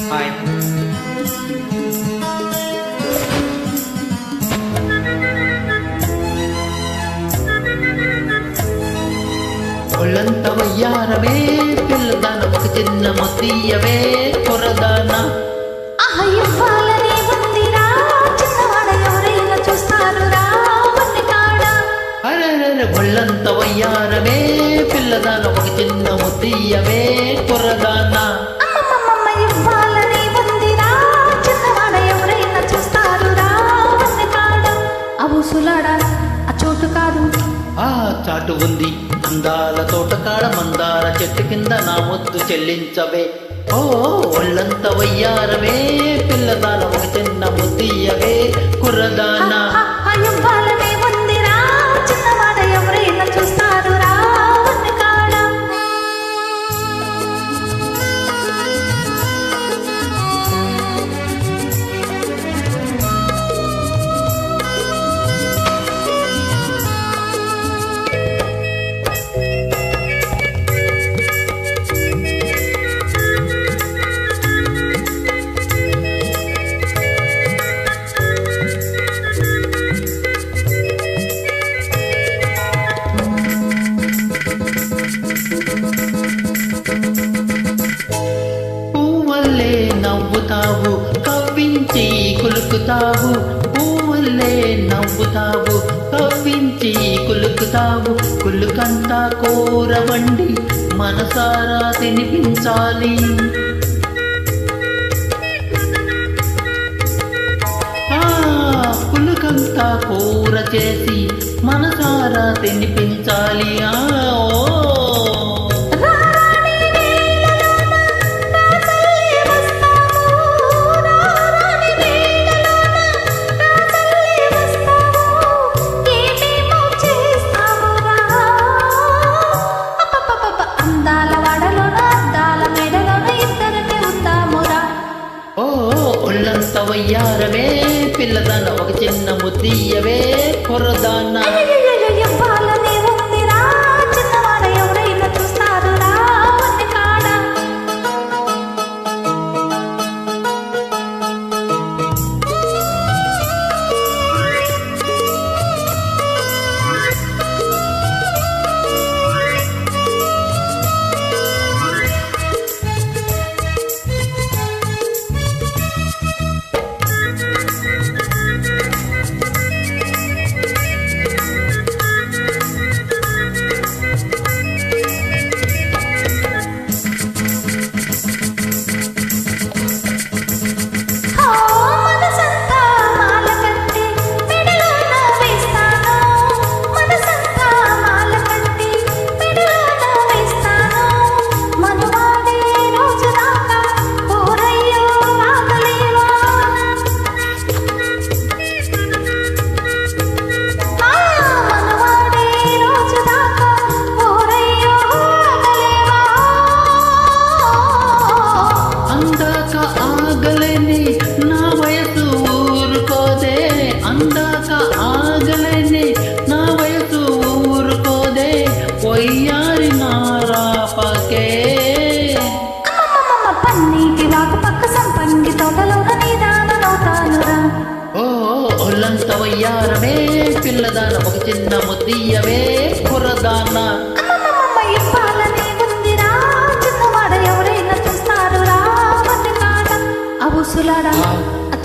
Hi. ఒళ్ళంత వయ్యారవే పిల్లదాన ఒక చిన్న మొత్తీయవే కొరదాన ఒళ్ళంత వయ్యారవే పిల్లదాన ఒక చిన్న మొత్తీయవే కొరదాన ఆ చాటు ఉంది అందాల తోటకాడ మందార చెట్టు కింద నా ముద్దు చెల్లించవే ఓ ఒళ్ళంత వయ్యారవే పిల్లదాన ఒక చిన్న ముద్దీయవే కుర్రదాన నవ్వుతావు కవ్వించి కులుకుతావు పువ్వులే నవ్వుతావు కవ్వించి కులుకుతావు కులుకంతా కూరవండి మనసారా తినిపించాలి కులుకంతా కూర చేసి మనసారా తినిపించాలి ఒళ్ళంత వయ్యారవే పిల్లదాన ఒక చిన్న ముద్దీయవే కొరదాన నా వయసు ఊరుకోదే అందాక ఆగలేని నా వయసు ఊరుకోదే పొయ్యారి నారాపకే పన్నీటి వాకు పక్క సంపంగి తోటలో ఓ ఒళ్ళంత వయ్యారవే పిల్లదాన ఒక చిన్న ముద్దీయవే కుర్రదాన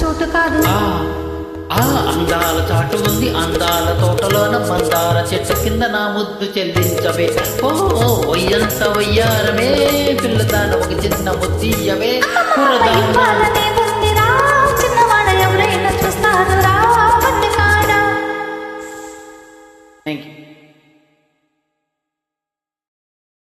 చోటు కాదు అందాల చాటు ఉంది అందాల తోటలోన మందార చెట్టు కింద నా ముద్దు చెల్లించవే ఓ ఒయ్యంత వయ్యారమే పిల్లదాన ఒక చిన్న ముద్దీయవే కుర్రదాన